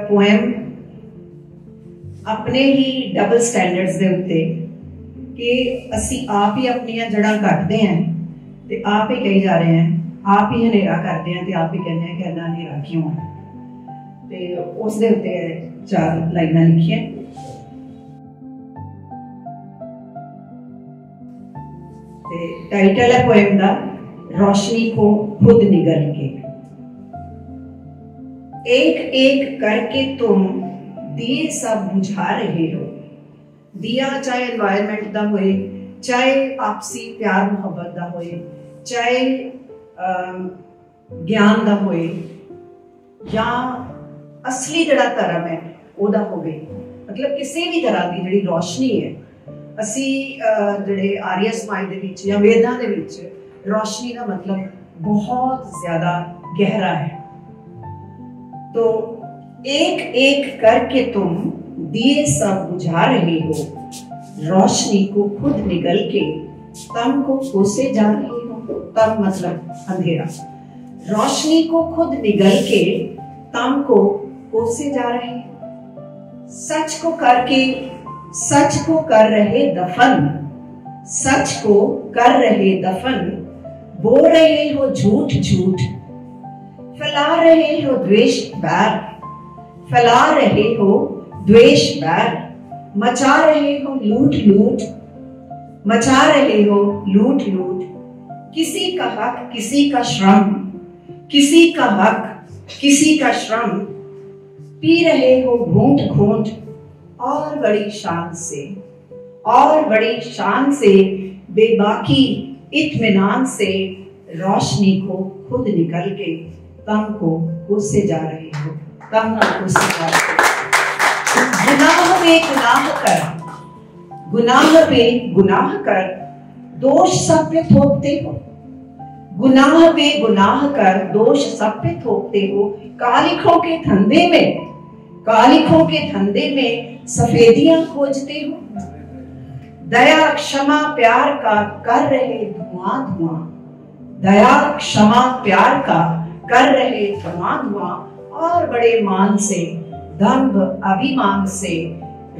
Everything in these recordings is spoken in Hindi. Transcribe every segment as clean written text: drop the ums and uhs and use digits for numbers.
पोएम अपने ही डबल स्टैंडर्ड्स दे उत्ते कि असी आप ही अपनियां जड़ां कटदे हैं ते आप ही कही जा रहे हैं, आप ही हनेरा करते हैं ते आप ही कहने हैं कि इन्ना हनेरा क्यों है। ते उस दे उत्ते 4 लाइनां लिखियां। ते टाइटल है पोएम दा रोशनी को खुद निगल के। एक एक करके तुम दिए सब बुझा रहे हो। दिया चाहे एनवायरनमेंट दा होए, चाहे आपसी प्यार मुहब्बत दा होए, चाहे ज्ञान दा होए, या असली जड़ा धर्म है ओदा होवे, मतलब किसी भी तरह की जिहड़ी रोशनी है। असी जिहड़े आर्य समाज दे विच या वेदां दे विच रोशनी का मतलब बहुत ज्यादा गहरा है। तो एक एक करके तुम दिए सब बुझा रहे हो, रोशनी को खुद निगल के तम को कोसे जा रहे हो। तम मतलब अंधेरा। रोशनी को खुद निगल के तम को कोसे जा रहे हो। सच को करके सच को कर रहे दफन, सच को कर रहे दफन, बोल रहे हो झूठ झूठ, फैला रहे हो द्वेष बैर, फैला रहे हो द्वेष बैर, मचा रहे हो लूट लूट, मचा रहे हो लूट लूट। किसी का हक किसी का श्रम, किसी का हक किसी का श्रम, पी रहे हो घूंट घूंट और बड़ी शान से, और बड़ी शान से, बेबाकी इत्मीनान से, रोशनी को खुद निकल के तम को उससे जा रहे हो, तम को उससे जा रहे हो। गुनाह पे गुनाह कर, गुनाह पे गुनाह कर, दोष सब पे थोपते हो। गुनाह पे गुनाह कर, दोष सब पे थोपते हो। कालिखों के धंधे में, कालिखों के धंधे में सफेदियां खोजते हो। दया क्षमा प्यार का कर रहे धुआं धुआं, दया क्षमा प्यार का कर रहे धुआं धुआं, और बड़े मान से दंभ अभिमान से,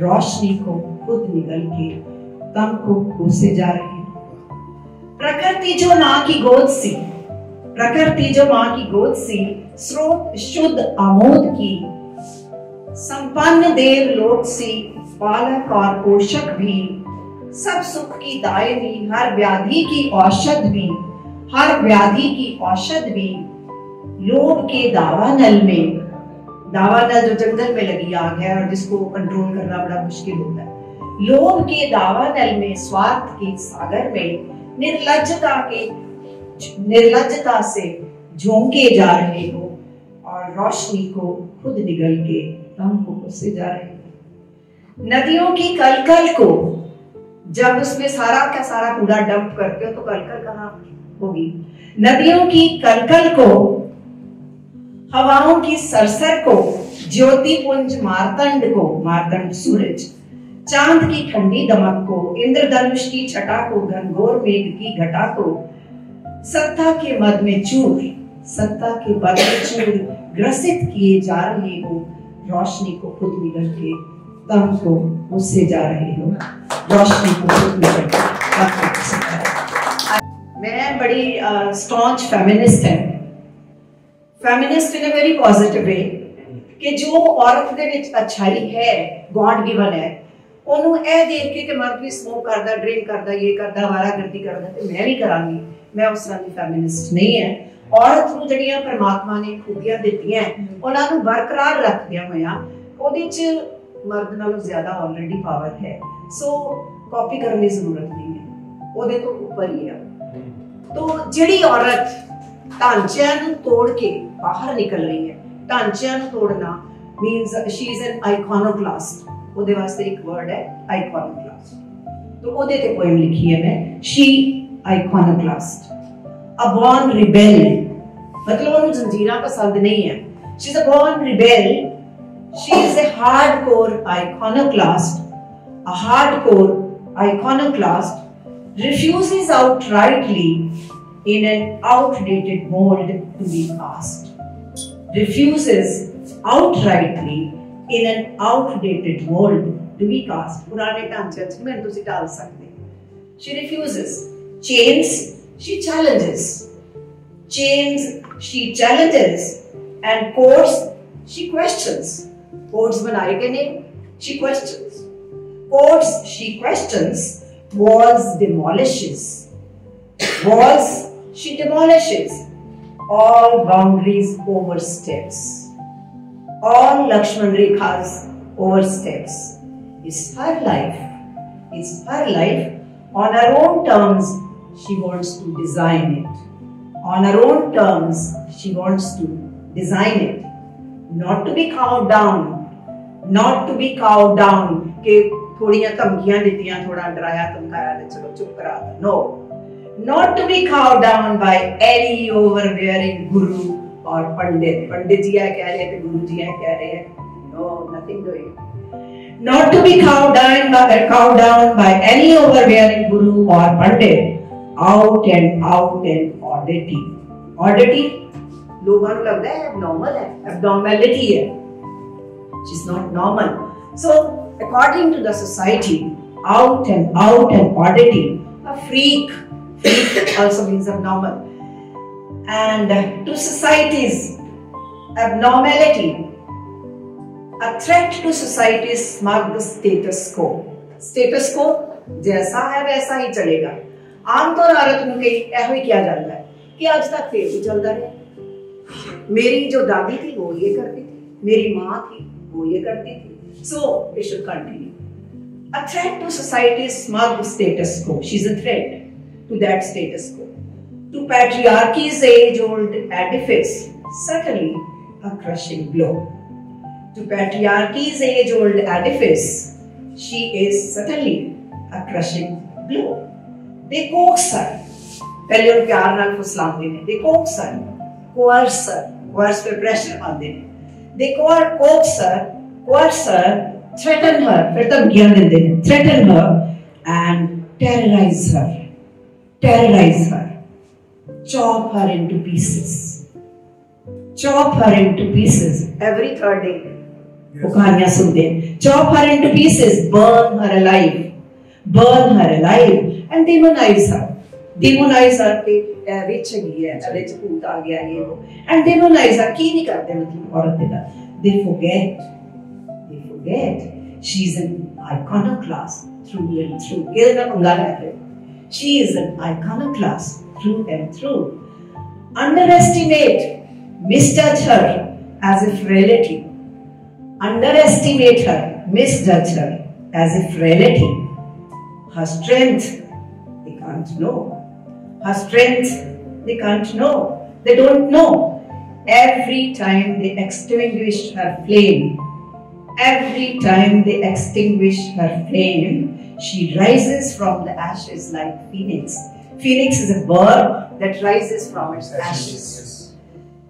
रोशनी को खुद निगल के तम को कोसे जा रहे हो। प्रकृति जो मां की गोद सी, प्रकृति जो मां की गोद सी, स्रोत शुद्ध आमोद की, संपन्न देव लोक सी, पालक और पोषक भी, सब सुख की दायनी, हर व्याधि की औषध भी, हर व्याधि की औषध भी। लोभ के दावानल में, दावानल जो जंगल में लगी आग है और जिसको कंट्रोल करना बड़ा मुश्किल होता है। लोभ के दावानल में, स्वार्थ के सागर में, निर्लज्जता से झोंके जा रहे हो, और रोशनी को खुद निगल के तम को कोसे जा रहे हो। नदियों की कलकल को जब उसमें सारा का सारा कूड़ा डंप करते हो तो कलकल कहाँ होगी। नदियों की कलकल को, हवाओं की सरसर को, ज्योति पुंज मार्तंड को, मार्तंड सूरज, चांद की ठंडी दमक को, इंद्रधनुष की छटा को, घनघोर मेघ की घटा को, सत्ता के मद में चूर, सत्ता के पद में चूर ग्रसित किए जा रहे हो। रोशनी को खुद निगल के तम को उससे जा रहे हो, रोशनी को खुद निगल के तम को उससे जा रहे हो। मैं बड़ी स्टॉन्च फेमिनिस्ट है, feminist in a very positive way, कि जो औरत दे विच अच्छाई है, गॉड गिवन है, ओनू ए देख के कि मर्द भी स्मोक करदा, ड्रिंक करदा, ये करदा, वारागर्दी करदा ते मैं भी करांगी। मैं उस तरह की फेमिनिस्ट नहीं है। औरत नूं जड़ियां परमात्मा ने खूबियां दित्तियां उन्हां नूं बरकरार रखदियां होया ओदे च मर्द नालों ज्यादा ऑलरेडी पावर है, सो कॉपी करने की जरूरत नहीं है, ओदे तो ऊपर ही है। तो जिहड़ी औरत ढांचिਆਂ ਨੂੰ तोड़ के बाहर निकल रही है, ढांचिਆਂ ਨੂੰ तोड़ना मींस शी इज एन आइकॉनोक्लास्ट, ओदे वास्ते एक वर्ड है आइकॉनोक्लास्ट। तो ओदे ते पोएम लिखी है मैं, she iconoclast, a born rebel, मतलब उन्हें जंजीरां पसंद नहीं है। She is a born rebel, she is a hardcore iconoclast, a hardcore iconoclast, refuses outrightly in an outdated mold to be cast, refuses outrightly in an outdated mold to be cast. पुराने ढांचे च मैं तुसी डाल सकते. She refuses. Chains, she challenges. Chains, she challenges. And courts, she questions. Courts बनाए के नहीं, she questions. Courts, she questions. Walls, demolishes. Walls, she demolishes. All boundaries oversteps. All Lakshman Rekhas oversteps. It's her life. It's her life. On her own terms, she wants to design it. On her own terms, she wants to design it. Not to be cowed down. Not to be cowed down. कि थोड़ियां धमकियां दित्तियां, थोड़ा डराया धमकाया ते चलो चुप करा दो. No. Not to be cowed down by any overbearing guru or pandit. Pandit ji है कह रहे हैं, guru ji है कह रहे हैं. No, nothing doing. Not to be cowed down by any overbearing guru or pandit. Out and oddity. Oddity, लोगों को लगता है abnormal है, abnormality है. She's not normal. So, according to the society, out and oddity, a freak. Freak also means abnormal. And to society's abnormality, a threat to society's smug status quo. Status quo जैसा है वैसा ही चलेगा. आमतौर औरत में ऐसा ही किया जाता है कि आज तक फिर भी चलता रहे. मेरी जो दादी थी वो ये करती थी, मेरी माँ थी वो ये करती थी. So it should continue. A threat to society's smug status quo. She's a threat to that status quo. To patriarchy's age-old edifice, certainly a crushing blow. To patriarchy's age-old edifice, she is certainly a crushing blow. They coax her. पहले उन प्यार नाल फुसलाते हैं. They coax her, coerce her, coerce पे pressure पाते हैं. They coax her, threaten her, फिर धमकियां देते हैं. Threaten her and terrorize her. Terrorize her. Chop her into pieces. Chop her into pieces. Every third day. वो कहानियां सुनते हैं. Chop her into pieces. Burn her alive. Burn her alive. And demonize her. Demonize her के rich है, rich भूत आ गया ये वो. And demonize her. की नहीं करते मतलब औरतें का. They forget. She's an iconoclast through and through. ये ना पंगा है. She is an iconoclast through and through. Underestimate, misjudge her as a frailty. Underestimate her, misjudge her as a frailty. Her strength, they can't know. Her strength, they can't know. They don't know. Every time they extinguish her flame, she rises from the ashes like phoenix. Phoenix is a bird that rises from its ashes.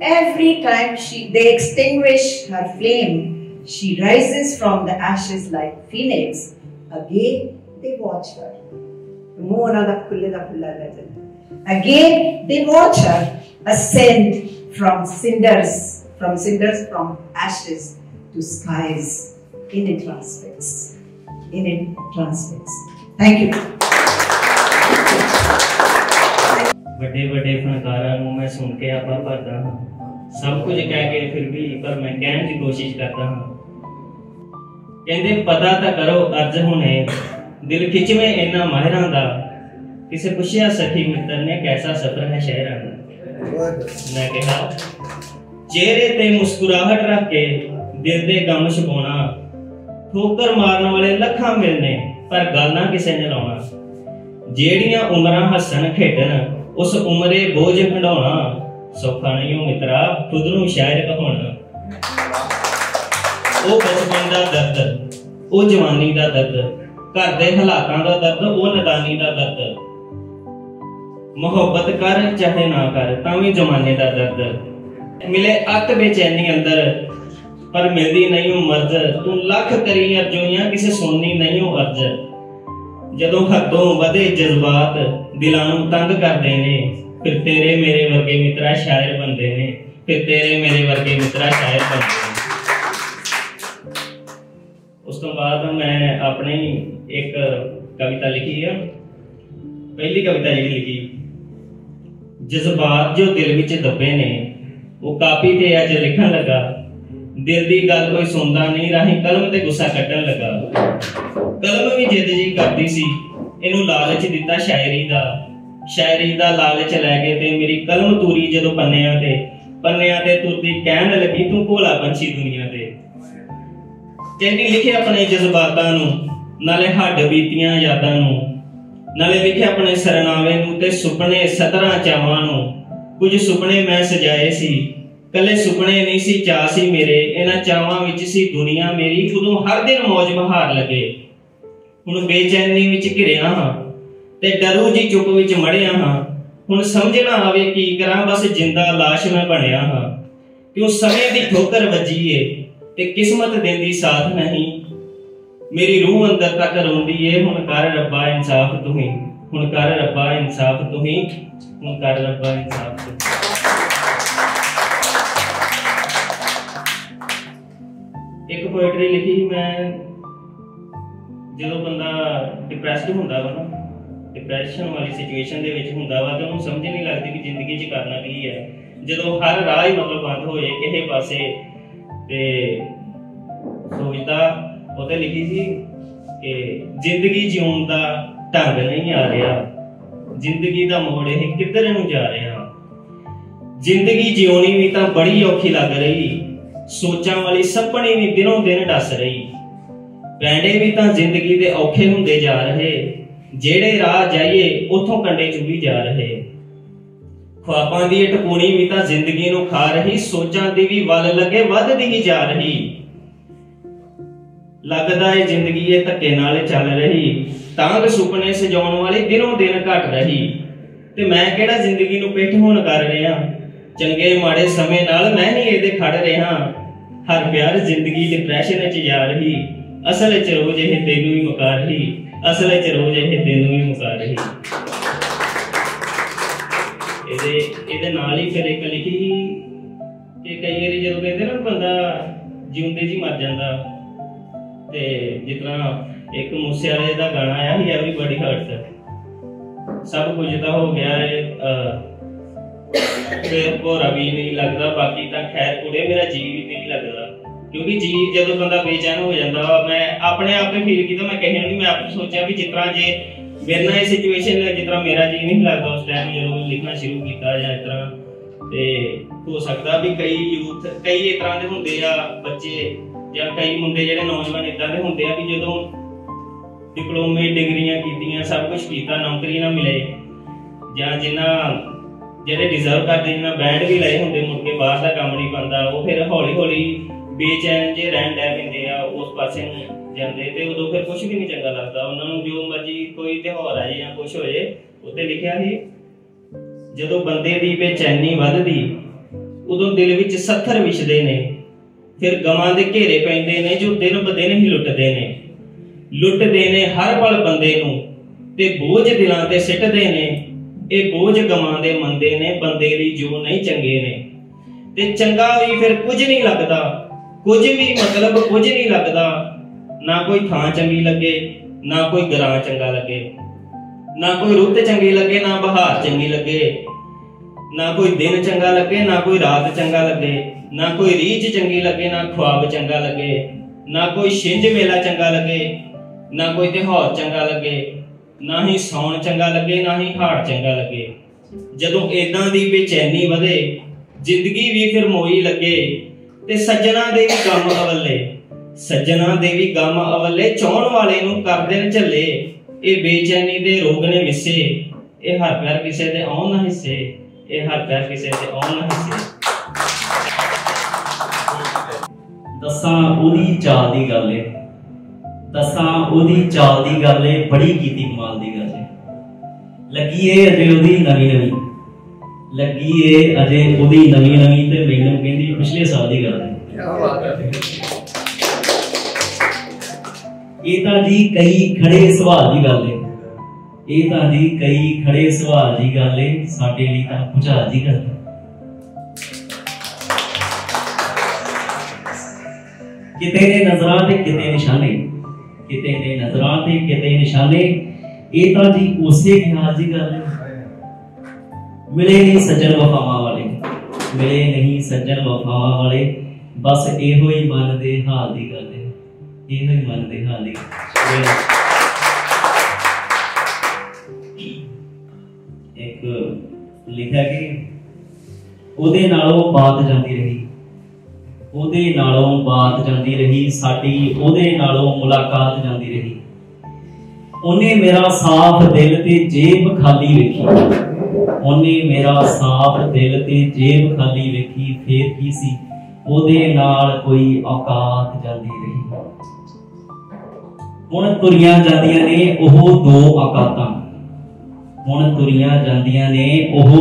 Every time they extinguish her flame, she rises from the ashes like phoenix. Again, they watch her. Again, they watch her ascend from ashes to skies. In it transfix. Thank you. ਵੱਡੇ ਫਨਕਾਰਾਂ ਨੂੰ ਮੈਂ ਸੁਣ ਕੇ ਆਪਾ ਭਰਦਾ ਹਾਂ. ਸਭ ਕੁਝ ਕਹਿ ਕੇ ਫਿਰ ਵੀ ਪਰ ਮੈਂ ਕਹਿਣ ਦੀ ਕੋਸ਼ਿਸ਼ ਕਰਦਾ ਹਾਂ. ਕਹਿੰਦੇ ਪਤਾ ਤਾਂ ਕਰੋ ਅਰਜ਼ ਹੁਣੇ ਦਿਲ ਖਿੱਚਵੇਂ ਇਹਨਾਂ ਮਾਹਿਰਾਂ ਦਾ. ਕਿਸੇ ਪੁੱਛਿਆ ਸਖੀ ਮਿੱਤਰ ਨੇ ਕੈਸਾ ਸਫ਼ਰ ਹੈ ਸ਼ਹਿਰਾਂ ਦਾ. ਮੈਂ ਕਿਹਾ ਚਿਹਰੇ ਤੇ ਮੁਸਕਰਾਹਟ ਰੱਖ ਕੇ ਦਿਲ ਦੇ ਗਮ ਛਪਾਉਣਾ. ਠੋਕਰ ਮਾਰਨ ਵਾਲੇ ਲੱਖਾਂ ਮਿਲਨੇ ਪਰ ਗੱਲ ਨਾ ਕਿਸੇ ਨੇ ਲਾਉਣਾ. ਜਿਹੜੀਆਂ ਉਮਰਾਂ ਹੱਸਣ ਖੇਡਣ ਉਸ ਉਮਰੇ ਬੋਝ ਹੰਡਾਉਣਾ. ਸੌਖਾ ਨਹੀਂ ਉਹ ਮਿੱਤਰਾ ਖੁਦ ਨੂੰ ਸ਼ਾਇਰ ਕਹਾਉਣਾ. ਉਹ ਬਚਪਨ ਦਾ ਦਰਦ, ਉਹ ਜਵਾਨੀ ਦਾ ਦਰਦ, ਘਰ ਦੇ ਹਾਲਾਤਾਂ ਦਾ ਦਰਦ, ਉਹ ਨਦਾਨੀ ਦਾ ਦਰਦ. ਮੁਹੱਬਤ ਕਰ ਚਾਹੇ ਨਾ ਕਰ ਤਾਂ ਵੀ ਜ਼ਮਾਨੇ ਦਾ ਦਰਦ. ਮਿਲੇ ਅੱਤ ਬੇਚੈਨੀ ਅੰਦਰ पर मिलती नहीं हो मर्ज. तू लख करी अर्जोइयां किसे सुननी नहीं हो अर्ज. जदों हदों वधे जज्बात दिलां नूं तंग करदे ने फिर तेरे मेरे वर्गे मित्रा शायर बनदे ने. फिर तेरे मेरे वर्गे मित्रा शायर बन गए। उस तो बाद मैं अपनी एक कविता लिखी है, पहली कविता जी लिखी, जज्बात जो दिल विच दबे ने वो कापी ते अज लिखण लगा, दिल दी गल कोई सुनदा नहीं, राही कलम ते गुस्सा कट्टण लगा। कलम भी जिद जी करदी सी, इनू लालच दिता शायरी दा लालच लै गए ते मेरी कलम तूरी जदों पन्नियां ते तुरदी कहण लगी तू भोला पंछी दुनिया ते। कहंदी लिखे अपने जज्बातां नू, नाले हड्ड बीतियां यादां नू, नाले लिखे अपने सरनावे नू ते सुपने सतरां चावां नू। कुछ सुपने मैं सजाए सी, कले सुपने नहीं सी चा सी मेरे, इन्हां चावां विच सी दुनिया मेरी। उदों हर दिन मौज बहार लगे, हुण बेचैनी विच घिरिया हां ते डरू जी चुप विच मड़िया हां। हुण समझ ना आवे की करां, बस जिंदा लाश मैं बनिया हां। क्यों समय दी ठोकर वजी है ते किस्मत देंदी साथ नहीं, मेरी रूह अंदर तक रोंदी है। हुण कर रब्बा इंसाफ तुही, हुण कर रब्बा इंसाफ तुही, हुण कर रब्बा इंसाफ तुही। एक पोएट्री लिखी मैं, ਜਦੋਂ ਬੰਦਾ ਡਿਪਰੈਸਡ ਹੁੰਦਾ ਵਾ ਨਾ, ਡਿਪਰੈਸ਼ਨ ਵਾਲੀ ਸਿਚੁਏਸ਼ਨ ਦੇ ਵਿੱਚ ਹੁੰਦਾ ਵਾ ਤੇ ਉਹਨੂੰ ਸਮਝ ਨਹੀਂ ਲੱਗਦੀ ਕਿ ਜ਼ਿੰਦਗੀ 'ਚ ਕਰਨਾ ਕੀ ਹੈ। ਜਦੋਂ ਹਰ ਰਾਹ ਹੀ ਮਤਲਬ ਬੰਦ ਹੋ ਜਾਏ ਕਿਸੇ ਪਾਸੇ ਤੇ ਸੋਚਦਾ, ਉਹਤੇ ਲਿਖੀ ਸੀ ਕਿ ਜ਼ਿੰਦਗੀ ਜਿਉਣ ਦਾ ਢੰਗ ਨਹੀਂ ਆ ਰਿਹਾ, ਜ਼ਿੰਦਗੀ ਦਾ ਮੋੜ ਇਹ ਕਿੱਧਰ ਨੂੰ ਜਾ ਰਿਹਾ। ਜ਼ਿੰਦਗੀ ਜਿਉਣੀ ਵੀ ਤਾਂ ਬੜੀ ਔਖੀ ਲੱਗ ਰਹੀ, ਸੋਚਾਂ ਵਾਲੀ ਸਪਣੀ ਵੀ ਦਿਨੋਂ ਦਿਨ ਡਸ ਰਹੀ। ਪੈਂਡੇ ਵੀ ਤਾਂ ਜ਼ਿੰਦਗੀ ਦੇ ਔਖੇ ਹੁੰਦੇ ਜਾ ਰਹੇ, ਜਿਹੜੇ ਰਾਹ ਜਾਈਏ ਉਥੋਂ ਕੰਡੇ ਚੁਭੀ ਜਾ ਰਹੇ। ख्वाबां दी टपूनी भी तां जिंदगी नूं खा रही, सोचां दी भी वल लगे वधदी ही जा रही। लगदा है जिंदगी ये धक्के नाल चल रही, तांग सुपने सजाउण वाली दिनों दिन घट रही। ते मैं किहड़ा जिंदगी नूं पिठ हुण कर रिहा, चंगे माड़े समय नाल मैं ही इहदे खड़ रिहा। हर प्यार जिंदगी डिप्रैशन विच जा रही, असल च रोज इह तैनूं ही मुका रही, असल च रोज इह तैनूं ही मुका रही। ਇਹਦੇ ਨਾਲ ਹੀ ਫਿਰ ਇੱਕ ਲਿਖੀ ਕਿ ਕਈ ਵਾਰੀ ਜਦੋਂ ਕਹਿੰਦੇ ਨਾ ਬੰਦਾ ਜਿਉਂਦੇ ਜੀ ਮਰ ਜਾਂਦਾ, ਤੇ ਜਿਸ ਤਰ੍ਹਾਂ ਇੱਕ ਮੂਸੇ ਵਾਲੇ ਦਾ ਗਾਣਾ ਆਇਆ ਸੀ ਐਵਰੀਬਾਡੀ ਹਰਟਸ, ਸਭ ਕੁਝ ਤਾਂ ਹੋ ਗਿਆ ਹੈ ਫਿਰ ਭੋਰਾ ਵੀ ਨਹੀਂ ਲੱਗਦਾ, ਬਾਕੀ ਤਾਂ ਖੈਰ ਕੁੜੇ ਮੇਰਾ ਜੀ ਵੀ ਨਹੀਂ ਲੱਗਦਾ। ਕਿਉਂਕਿ ਜੀ ਜਦੋਂ ਬੰਦਾ ਬੇਚੈਨ ਹੋ ਜਾਂਦਾ, ਮੈਂ ਆਪਣੇ ਆਪ ਤੇ ਫੀਲ ਕੀਤਾ, ਮੈਂ ਕਹਿਣ ਨਹੀਂ, ਮੈਂ ਆਪ ਸੋਚਿਆ ਵੀ ਜਿਸ ਤਰ੍ਹਾਂ ਜੇ मेरे ना ये सिचुएशन है जिस तरह मेरा जी नहीं लगता उस टाइम जो लिखना शुरू किया या इस तरह ते हो सकता भी कई यूथ कई इस तरह के होंगे या बच्चे या कई मुंडे जिहड़े नौजवान इदां दे होंगे भी जो डिप्लोमे डिग्रियां कीतियां सब कुछ किया नौकरी ना मिले या जिन्हां जिहड़े डिजर्व करते जिन्हां बैंड भी लाए होंगे मुड़ के बाहर का काम नहीं बनता, वो फिर हौली हौली बेचैन जे रहन लग पैंदे आ उस पासे ਜਾਂਦੇ ਤੇ ਉਦੋਂ ਫਿਰ ਕੁਝ ਵੀ ਨਹੀਂ ਚੰਗਾ ਲੱਗਦਾ ਉਹਨਾਂ ਨੂੰ। ਜੋ ਮਰਜੀ ਕੋਈ ਤਿਉਹਾਰ ਆ ਜਾਏ ਜਾਂ ਕੁਝ ਹੋਏ, ਉੱਤੇ ਲਿਖਿਆ ਸੀ ਜਦੋਂ ਬੰਦੇ ਦੀ ਬੇਚੈਨੀ ਵੱਧਦੀ ਉਦੋਂ ਦਿਲ ਵਿੱਚ ਸੱਥਰ ਵਿਛਦੇ ਨੇ, ਫਿਰ ਗਮਾਂ ਦੇ ਘੇਰੇ ਪੈਂਦੇ ਨੇ ਜੋ ਦਿਨ ਬ ਦਿਨ ਹੀ ਲੁੱਟਦੇ ਨੇ ਹਰ ਪਲ ਬੰਦੇ ਨੂੰ ਤੇ ਬੋਝ ਦਿਲਾਂ ਤੇ ਸਿੱਟਦੇ ਨੇ। ਇਹ ਬੋਝ ਗਮਾਂ ਦੇ ਮੰਦੇ ਨੇ ਬੰਦੇ ਲਈ ਜੋ ਨਹੀਂ ਚੰਗੇ ਨੇ, ਤੇ ਚੰਗਾ ਵੀ ਫਿਰ ਕੁਝ ਨਹੀਂ ਲੱਗਦਾ, ਕੁਝ ਵੀ ਮਤਲਬ ਕੁਝ ਨਹੀਂ ਲੱਗਦਾ। ना कोई थां चंगी लगे ना कोई ग्रां चंगा लगे, ना कोई रुत चंगी लगे ना बहार चंगी लगे, ना कोई दिन चंगा लगे ना कोई रात चंगा लगे, ना कोई रीच चंगी लगे ना ख्वाब चंगा लगे, ना कोई छिंज मेला चंगा लगे ना कोई त्योहार चंगा लगे, ना ही सौण चंगा लगे ना ही हाड़ चंगा लगे। जदों इदां दी बेचैनी वधे जिंदगी भी फिर मोई लगे, ते सज्जणा दे भी गम अवले सज्जना दे भी गम अवले चाहण वाले नूं कर देन झल्ले। ए बेचैनी दे रोग ने मिसे, ए हर पैर किसे दे आउण ना हिस्से, ए हर पैर किसे दे आउण ना हिस्से। दसां ओदी चाल दी गल है, दसां ओदी चाल दी गल है, बड़ी कीती कमाल दी गल है। लगी है अजे ओदी नवीं नवीं, लगी है अजे ओदी नवीं नवीं ते मैनूं कहंदी पिछले साल दी गल है। क्या बात है। ਇਹ ਤਾਂ ਜੀ ਕਈ ਖੜੇ ਸਵਾਲ ਦੀ ਗੱਲ ਏ, ਇਹ ਤਾਂ ਜੀ ਕਈ ਖੜੇ ਸਵਾਲ ਦੀ ਗੱਲ ਏ, ਸਾਡੇ ਲਈ ਤਾਂ ਭੁਚਾਲ ਦੀ ਗੱਲ ਏ। किते ने नजरां ते किते निशाने, किते ने नजरां ते किते निशाने। ये तो जी उसे ख्याल जी गल है। मिले नहीं सज्जन वफावां वाले, मिले नहीं सज्जन वफावां वाले, बस एहो ही मन दे हाल दी गल है, एहो ही मन दे हाल दी। एक लिखा कि ओदे नालों बात जाती रही, ओदे नालों बात जाती रही, साडी ओदे नालों मुलाकात जाती रही। उन्हें मेरा साफ दिल ते जेब खाली वेखी, उन्हें मेरा साफ दिल ते जेब खाली वेखी, फिर की सी ओदे नाल कोई औकात जाती रही। हुण तुरियां जांदियां ने ओह दो औकातां, हुण तुरियां जांदियां ने ओह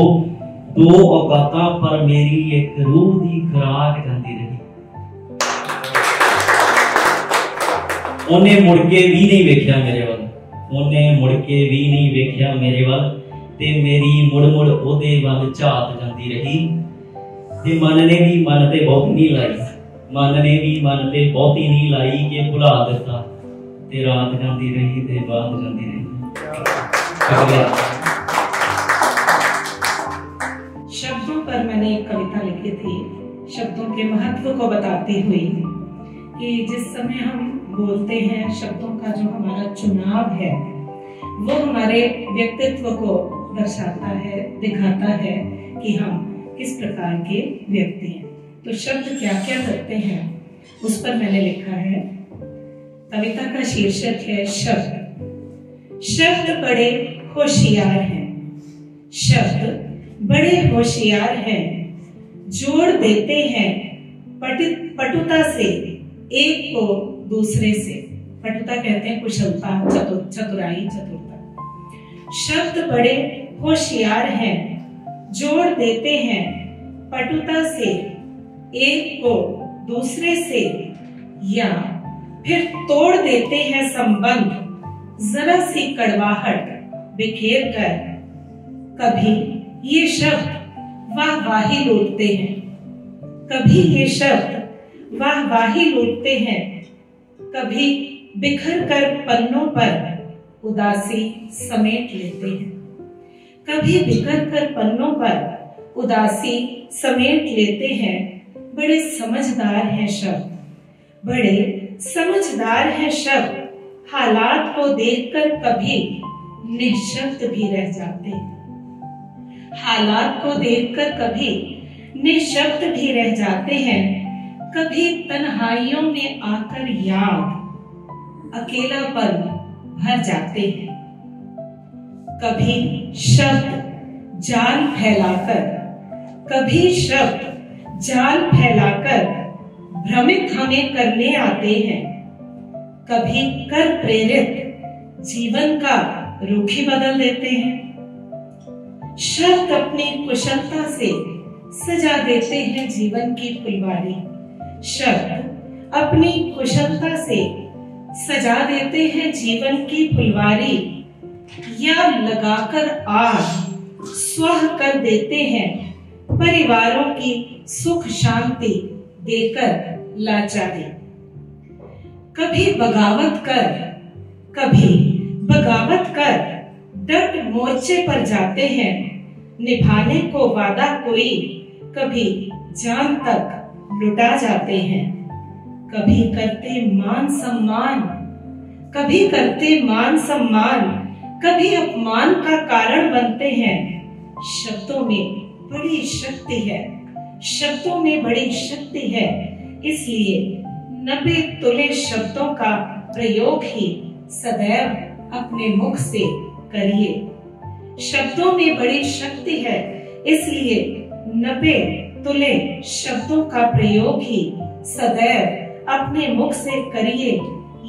दो औकातां, पर मेरी एक रूह दी खुराक जाती रही। उन्हें मुड़ के भी नहीं वेख्या मेरे वल, उन्हें मुड़ के भी नहीं वेख्या मेरे वल, ते मेरी मुड़ मुड़ ओदे वल झात जाती रही। ते मन ने भी मन ते बहुत नहीं लाई, मन ने भी मन ते बहुत ही नहीं लाई, कि भुला दिता ते रात जाती रही ते बात जाती रही। शब्दों पर मैंने एक कविता लिखी थी, शब्दों के महत्व को बताते हुए, कि जिस समय हम बोलते हैं, शब्दों का जो हमारा चुनाव है वो हमारे व्यक्तित्व को दर्शाता है, दिखाता है कि हम किस प्रकार के व्यक्ति हैं। तो शब्द क्या क्या करते हैं उस पर मैंने लिखा है। कविता का शीर्षक है शब्द। शब्द बड़े होशियार हैं, शब्द बड़े होशियार हैं, जोड़ देते हैं पटुता से एक को दूसरे से। पटुता कहते हैं कुशलता, चतुराई, चतुरता। शब्द बड़े होशियार हैं, जोड़ देते हैं पटुता से एक को दूसरे से, या फिर तोड़ देते हैं संबंध जरा सी कड़वाहट बिखेर कर। कभी ये शब्द वाहवाही लूटते हैं, कभी ये शब्द वाहवाही लूटते हैं, कभी बिखर कर पन्नों पर उदासी समेट लेते हैं, कभी बिखर कर पन्नों पर उदासी समेट लेते हैं। बड़े समझदार हैं शब्द, बड़े समझदार हैं शब्द, हालात को देखकर कभी निःशब्द भी रह जाते हैं, हालात को देखकर कभी निःशब्द भी रह जाते हैं। कभी तन्हाइयों में आकर याद अकेलापन भर जाते हैं, कभी शब्द जाल फैलाकर, कभी शब्द जाल फैलाकर भ्रमित हमें करने आते हैं, कभी कर प्रेरित जीवन का रुख ही बदल देते हैं। शब्द अपनी कुशलता से सजा देते हैं जीवन की फुलवारी, शब्द अपनी कुशलता से सजा देते हैं जीवन की फुलवारी, या लगाकर आग स्वाह कर देते हैं परिवारों की सुख शांति देकर लाचारी। कभी बगावत कर, कभी बगावत कर डट मोर्चे पर जाते हैं, निभाने को वादा कोई कभी जान तक लुटा जाते हैं। कभी करते मान सम्मान, कभी करते मान सम्मान, कभी अपमान का कारण बनते हैं। शब्दों में बड़ी शक्ति है, शब्दों में बड़ी शक्ति है, इसलिए 90 तुले शब्दों का प्रयोग ही सदैव अपने मुख से करिए। शब्दों में बड़ी शक्ति है, इसलिए 90 तुले शब्दों का प्रयोग ही सदैव अपने मुख से करिए।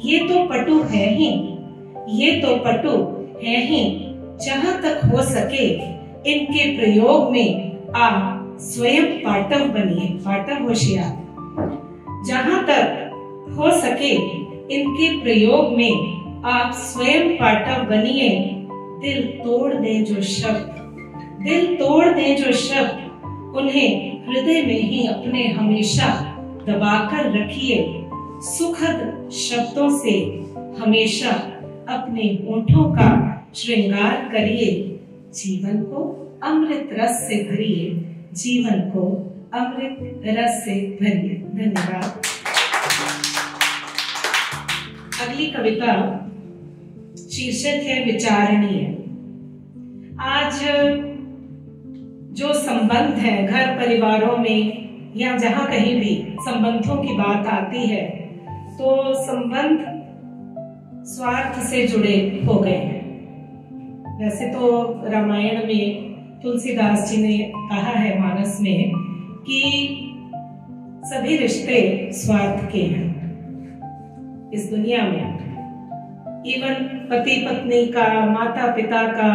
ये तो पटु है ही, ये तो पटु है ही, जहां तक हो सके इनके प्रयोग में आप स्वयं पाटव बनिए, पाटव होशियार। जहां तक हो सके इनके प्रयोग में आप स्वयं पाटव बनिए। दिल तोड़ दे जो शब्द, दिल तोड़ दे जो शब्द, उन्हें हृदय में ही अपने हमेशा दबाकर रखिए। सुखद शब्दों से हमेशा अपने होठों का श्रृंगार करिए, जीवन को अमृत रस से भरिए, जीवन को अमृत रस से भरिए। धन्यवाद। अगली कविता शीर्षक है विचारणीय। आज जो संबंध है घर परिवारों में या जहां कहीं भी संबंधों की बात आती है तो संबंध स्वार्थ से जुड़े हो गए हैं। वैसे तो रामायण में तुलसीदास जी ने कहा है मानस में कि सभी रिश्ते स्वार्थ के हैं इस दुनिया में। इवन पति पत्नी का, माता पिता का,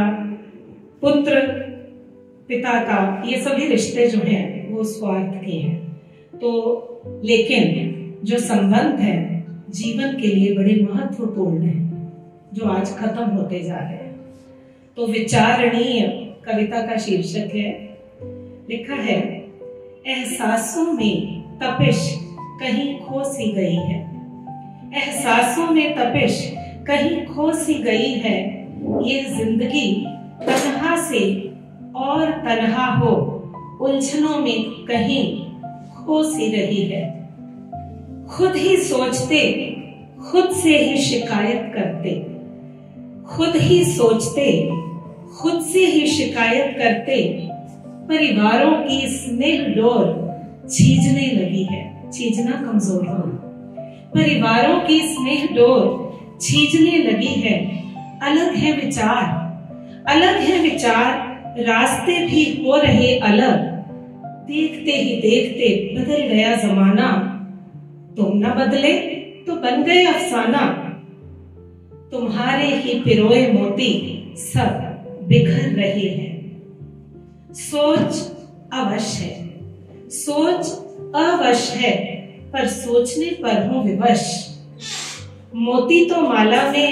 पुत्र पिता का, ये सभी रिश्ते जो हैं वो स्वार्थ के हैं। तो लेकिन जो संबंध है जीवन के लिए बड़े महत्वपूर्ण है, जो आज खत्म होते जा रहे हैं। तो विचारणीय कविता का शीर्षक है। लिखा है, एहसासों में तपिश कहीं खो सी गई है, एहसासों में तपिश कहीं खो सी गई है, ये जिंदगी तन्हा से और तन्हा हो उलझनों में कहीं खो सी रही है। खुद ही सोचते खुद से ही शिकायत करते, खुद ही सोचते खुद से ही शिकायत करते, परिवारों की स्नेह डोर छीजने लगी है। छीजना कमजोर हो, परिवारों की स्नेह डोर छीजने लगी है। अलग है विचार, अलग है विचार, रास्ते भी हो रहे अलग। देखते ही देखते बदल गया जमाना, तुम न बदले तो बन गए अफसाना। तुम्हारे ही पिरोए मोती सब बिखर रहे हैं। सोच अवश्य है, सोच अवश्य है, पर सोचने पर हूं विवश। मोती तो माला में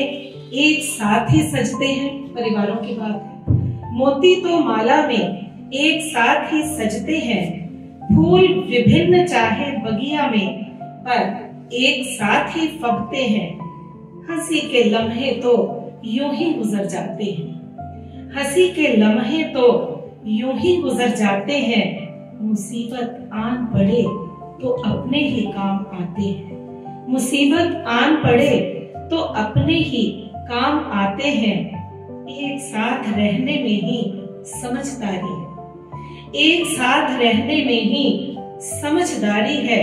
एक साथ ही सजते हैं, परिवारों की बात है। मोती तो माला में एक साथ ही सजते हैं, फूल विभिन्न चाहे बगिया में, पर एक साथ ही फबते हैं। हंसी के लम्हे तो यूं ही गुजर जाते हैं, हंसी के लम्हे तो यूं ही गुजर जाते हैं। मुसीबत आन पड़े तो अपने ही काम आते हैं, मुसीबत आन पड़े तो अपने ही काम आते हैं। एक साथ रहने में ही समझदारी है, एक साथ रहने में ही समझदारी है।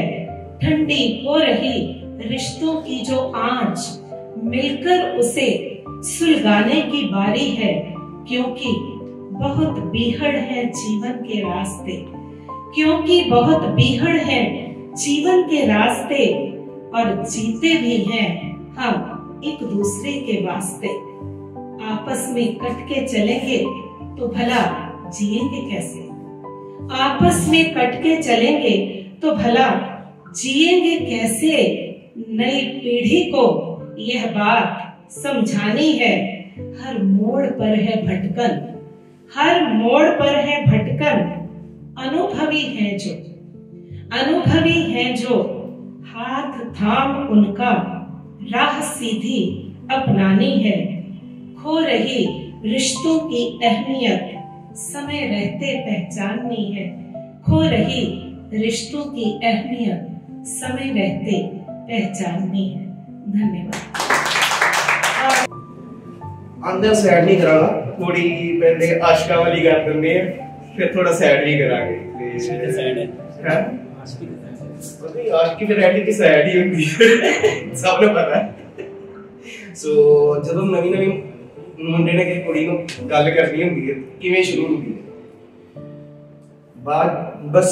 ठंडी हो रही रिश्तों की जो आंच, मिलकर उसे सुलगाने की बारी है। क्योंकि बहुत बीहड़ है जीवन के रास्ते, क्योंकि बहुत बीहड़ है जीवन के रास्ते, और जीते भी हैं हम एक दूसरे के वास्ते। आपस में कट के चलेंगे तो भला जिएंगे कैसे, आपस में कट के चलेंगे तो भला जिएंगे कैसे। नई पीढ़ी को यह बात समझानी है, हर मोड़ पर है भटकन, हर मोड़ पर है भटकन। अनुभवी हैं जो, अनुभवी हैं जो, हाथ थाम उनका राह सीधी अपनानी है। खो रही रिश्तों की अहमियत समय रहते पहचाननी है, खो रही रिश्तों की अहमियत समय रहते पहचाननी है। धन्यवाद। अंदर सैड नहीं करांगा, थोड़ी पहले आशिका वाली कर देंगे, फिर थोड़ा सैड भी करांगे। सैड है आशिकी वैरायटी की सैड ही होती है, सबने पता है। सो जब नवी नवी मुंडे ने किसी कुड़ी को गल करनी होंगी है, किवें शुरू होंगी है बात, बस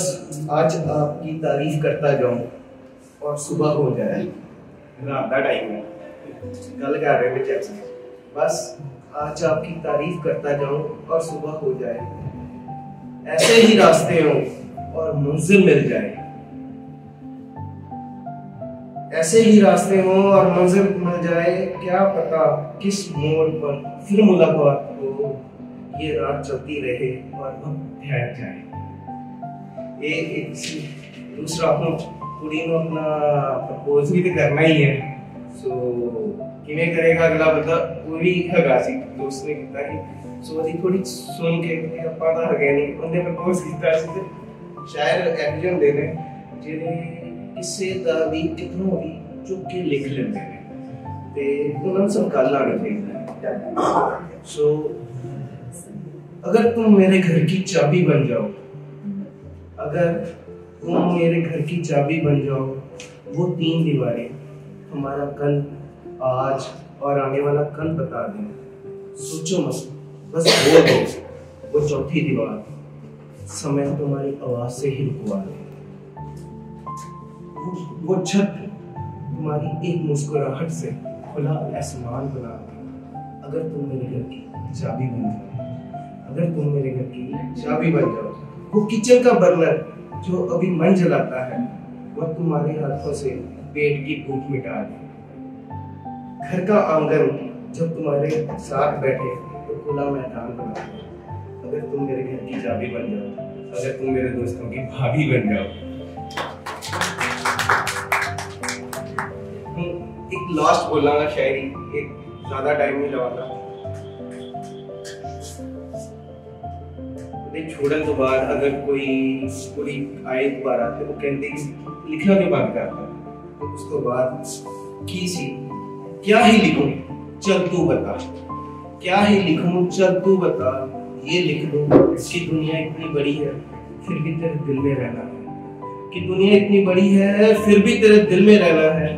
आज आपकी तारीफ करता जाऊं और सुबह हो जाए, रात का टाइम है, गल कर रहे बच्चे से, बस आज आपकी तारीफ करता जाऊं और सुबह हो जाए, ऐसे ही रास्ते हों और मंजिल मिल जाए, ऐसे ही रास्ते हों और मंजिल मिल जाए। क्या पता किस मोड़ पर फिर मुलाकात हो, ये रात चलती रहे और वक्त ठहर जाए। एक दूसरा कुड़ी ਨੂੰ अपना प्रपोज भी तो करना ही है। सो किवें करेगा अगला बंदा, वो भी हैगा सी दोस्त ने कीता ही। सो अभी थोड़ी सुन के ਆਪਾਂ ਤਾਂ ਹੈਗੇ ਨਹੀਂ, ਉਹਨੇ प्रपोज ਕੀਤਾ ਸੀ ਤੇ शायर ਇਹੋ ਜਿਹੇ ਹੁੰਦੇ ਨੇ ਜਿਹੜੇ ਕਿਸੇ ਦਾ ਵੀ ਕਿਤਨੋਂ ਵੀ ਚੁੱਕ ਕੇ ਲਿਖ ਲੈਂਦੇ ਨੇ ਤੇ ਉਹਨਾਂ ਨੂੰ ਸੰਕਲ ਲਾਣਾ ਚਾਹੀਦਾ। सो अगर तुम मेरे घर की चाबी बन जाओ, अगर तुम मेरे घर की चाबी बन जाओ, वो 3 दीवारें हमारा कल, आज और आने वाला कल बता दें। सोचो मत, बस बोल दो वो 4थी दीवार, समय तुम्हारी आवाज से ही रुकवा दे। वो छत तुम्हारी एक मुस्कुराहट से खुला आसमान बना दे। अगर तुम मेरे घर की चाबी बन जाओ, अगर तुम मेरे घर की चाबी बन जाओ, वो किचन का बर्नर जो अभी मन जलाता है, वह तुम्हारे हाथों से पेट की भूख मिटा दे। घर का आंगन जब तुम्हारे साथ बैठे तो खुला मैदान बना दे। अगर तुम मेरे घर की चाबी बन जाओ, अगर तुम मेरे दोस्तों की भाभी बन जाओ। एक लास्ट बोलांगा शायरी, एक ज्यादा टाइम नहीं लगाता। छोड़न तो बाद अगर कोई कुड़ी आए दोबारा तो वो कहते लिखना भी बंद करता, तो उसके बाद की सी क्या ही लिखूं चल तू बता, क्या ही लिखूं चल तू बता, ये लिख दूं कि दुनिया इतनी बड़ी है फिर भी तेरे दिल में रहना है, कि दुनिया इतनी बड़ी है फिर भी तेरे दिल में रहना है।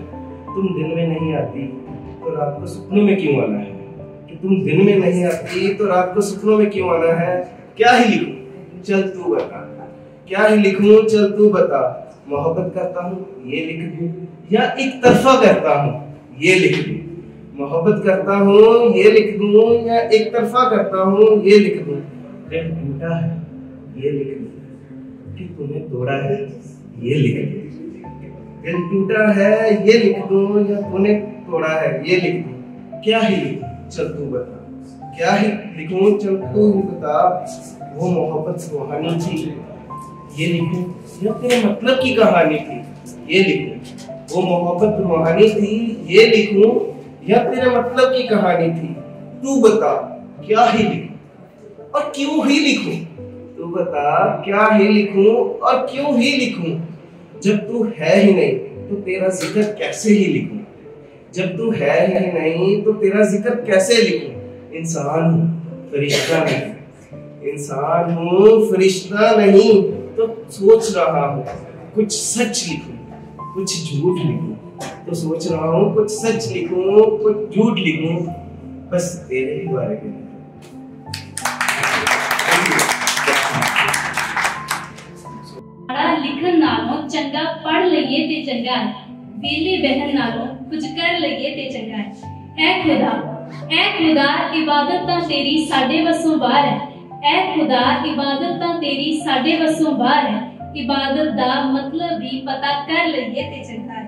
तुम दिन में नहीं आती तो रात को सपनों में क्यों आना है, कि तुम दिन में नहीं आती तो रात को सपनों में क्यों आना है। क्या ही लिखूं चल तू बता, क्या ही लिखूं चल तू बता, मोहब्बत करता हूँ ये लिख दूं या एक तरफा करता हूँ ये लिख दूं, मोहब्बत करता हूँ ये लिख दूं या एक तरफा करता हूँ ये लिख दूं, दिल टूटा है ये लिख दूं कि तूने तोड़ा है ये लिख दूं, दिल टूटा है ये लिख दूं या तूने तोड़ा है ये लिख दूं। क्या ही लिखूं चल तू बता, क्या ही लिखूं चल तू बता, वो मोहब्बत रूहानी थी ये लिखूं या तेरे मतलब की कहानी थी ये लिखूं, वो मोहब्बत रूहानी थी ये लिखूं या तेरे मतलब की कहानी थी। तू बता क्या ही लिखूं और क्यों ही लिखूं, तू बता क्या ही लिखूं और क्यों ही लिखूं, जब तू है ही नहीं तो तेरा जिक्र कैसे ही लिखूं, जब तू है ही नहीं तो तेरा जिक्र कैसे लिखूं। इंसान हूँ फरिश्ता नहीं, इंसान हूँ फरिश्ता नहीं, तो सोच रहा हूँ कुछ सच लिखूं कुछ झूठ लिखूं, तो सोच रहा हूँ कुछ सच लिखूं कुछ झूठ लिखूं, बस तेरे ही बारे में। लिखन नालों चंगा पढ़ लईए ते चंगा है, वेले बहन नालों कुछ कर लईए ते चंगा है। ऐ खुदा इबादत तां तेरी साडे वसों बाहर है, ऐ खुदा इबादत तां तेरी साडे वसों बाहर है, इबादत दा मतलब भी पता कर लईए ते चंगा है।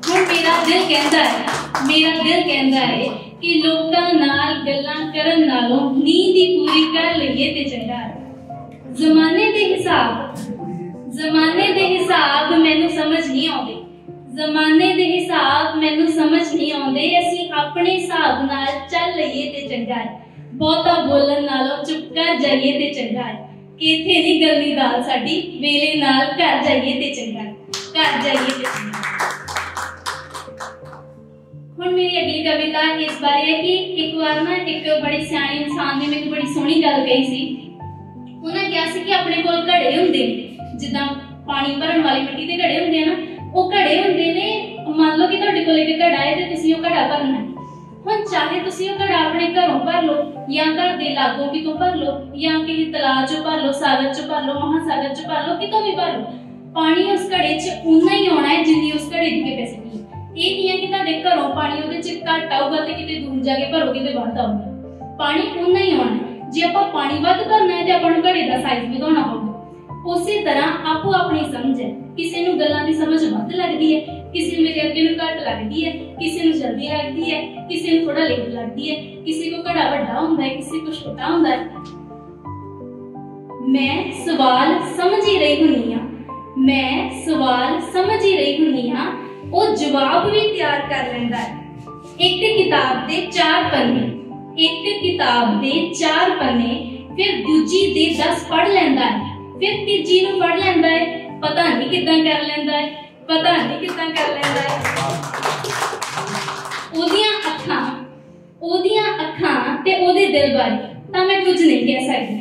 हुण मेरा दिल कहंदा है कि लोकां नाल गल्लां करन नालों नींद ही पूरी कर लईए ते चंगा है। जमाने दे हिसाब मैनू समझ नहीं आउंदे, जमाने दे हिसाब मैनू समझ नहीं आउंदे, असीं अपने हिसाब नाल चल लईए ते चंगा है। बहुता बोलन नालों चुप कर जाइए ते चंगा है, कि इत्थे नहीं गलनी दाल साडी, वेले नाल घर जाइए ते चंगा है, घर जाइए ते चंगा। हुण मेरी अगली कविता इस बारे है कि एक बार ना एक बड़े सियाणे इंसान ने मैनू बड़ी सोहनी गल कही सी। उन्हें कहा सी कि अपने कोल घड़े हुंदे ने, जिद्दां पानी भरन वाली मिट्टी दे घड़े हुंदे ना, वो घड़े हुंदे ने। मान लो कि तुहाडे कोल एक घड़ा है ते तुसीं वो घड़ा भरना है। हुण चाहे तुसीं वो घड़ा अपने घरों भर लो या घर दे लागों कितों भर लो या किसी तलाब चों भर लो, सागर चों भर लो, महासागर चों भर लो, कितों भी भर लो, पानी उस घड़े च उन्ना ही आउणा है जिन्नी उस घड़े दी कैपेसिटी है। ਇਹ ਨਹੀਂ ਹੈ ਕਿ ਤੁਹਾਡੇ ਘਰੋਂ ਪਾਣੀ ਉਹਦੇ ਚ ਘੱਟ ਆਊਗਾ ਤੇ ਕਿਤੇ ਦੂਰ ਜਾ ਕੇ ਭਰੋਗੇ ਤੇ ਵੱਧ ਆਊਗਾ। ਪਾਣੀ ਉਨਾ ਹੀ ਆਉਣਾ। ਜੇ ਆਪਾਂ ਪਾਣੀ ਵੱਧ ਭਰਨਾ ਹੈ ਤੇ ਆਪਾਂ ਨੂੰ ਘੜੇ ਦਾ ਸਾਈਜ਼ ਵਧਾਉਣਾ ਪਊਗਾ। ਉਸੇ ਤਰ੍ਹਾਂ ਆਪੋ ਆਪਣੀ ਸਮਝ ਹੈ। ਕਿਸੇ ਨੂੰ ਗੱਲਾਂ ਦੀ ਸਮਝ ਵੱਧ ਲੱਗਦੀ ਹੈ, ਕਿਸੇ ਨੂੰ ਮੇਰੇ ਅੱਗੇ ਨੂੰ ਘੱਟ ਲੱਗਦੀ ਹੈ, ਕਿਸੇ ਨੂੰ ਜਲਦੀ ਲੱਗਦੀ ਹੈ, ਕਿਸੇ ਨੂੰ ਥੋੜਾ ਲੇਟ ਲੱਗਦੀ ਹੈ, ਕਿਸੇ ਕੋ ਘੜਾ ਵੱਡਾ ਹੁੰਦਾ ਹੈ, ਕਿਸੇ ਕੋ ਛੋਟਾ ਹੁੰਦਾ ਹੈ। मैं सवाल समझ ही रही हुई हाँ, मैं सवाल सवाल समझ ही रही हुंदी हां ਉਹ जवाब भी तैयार कर लैंदा है। एक किताब दे 4 पन्ने, एक किताब दे 4 पन्ने, फिर दूजी दे 10 पढ़ लैंदा है, फिर तीजी नूं पढ़ लैंदा है। पता नहीं किदां कर लैंदा है, पता नहीं किदां कर लैंदा है। ओदियां अखां ते ओदे दिल बारे तां मैं कुछ नहीं कह सकदी।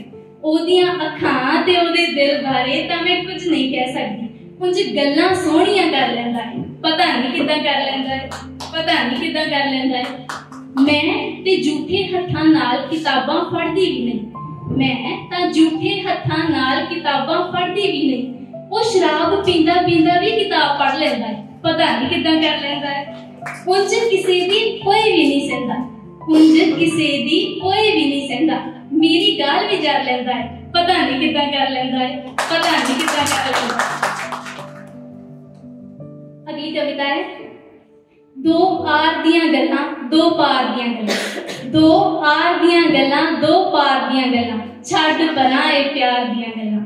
ओदियां अखां ते ओदे दिल बारे तां मैं कुछ नहीं कह सकदी। उंज गल्लां सोहणियां कर लैंदा है, पता नहीं किदां कर लैंदा है, पता नहीं किदां कर लैंदा है। मैं ते झूठे हत्थां नाल किताबां पढ़दी भी नहीं, मैं तां झूठे हत्थां नाल किताबां पढ़दी भी नहीं। वो शराब पींदा पींदा भी किताब पढ़ लैंदा है, पता नहीं किदां कर लैंदा है। उंज किसे दी कोई भी नहीं सहंदा, उंज किसे दी कोई भी नहीं सहंदा। मेरी गाल भी जर लैंदा है, पता नहीं किदां कर लैंदा है, पता नहीं किदां कर लैंदा है। अगली कविता है, दो आर दियां गल्लां दो पार दियां गल्लां, दो आर दियां गल्लां दो पार दियां गल्लां, छड्ड परां ए प्यार दियां गल्लां।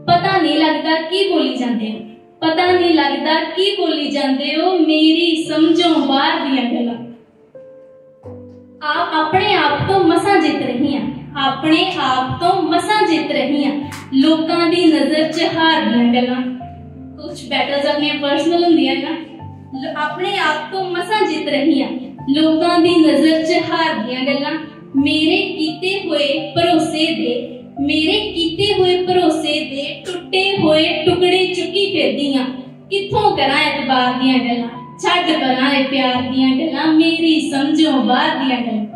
पता नहीं लगदा की बोली जांदे हो, पता नहीं लगदा की बोली जांदे हो, मेरी समझों बाहर दियां गल्लां। आप अपने आप तो मसां जित रही हैं, अपने आप तो मसां जित रही हैं, लोकां दी नजर च हार दियां गल्लां। कुछ बैटल्स अपने पर्सनल हुंदियां ना, अपने आप तो मसां जित रही हैं, लोकां दी नजर च हार दियां गल्लां। मेरे कीते हुए भरोसे दे, मेरे कीते हुए भरोसे दे टुटे हुए टुकड़े चुकी फिरदियां, कित्थों करां एतबार दियां गल्लां, छड्ड परां ए प्यार दियां गल्लां, मेरी समझों बाहर दियां गल्लां।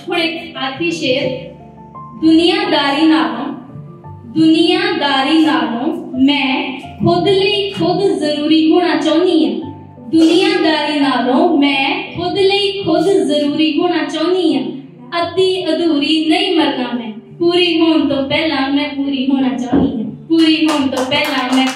हुण एक आखिरी शेर, दुनियादारी नालों मैं खुद लई खुद जरूरी होना चाहनी है। दुनियादारी नालों मैं खुद लई खुद जरूरी होना चाहनी है। अद्धी अधूरी नहीं मरना मैं, पूरी होने तो पहला मैं पूरी होना चाहनी है, पूरी होने तो पहला मैं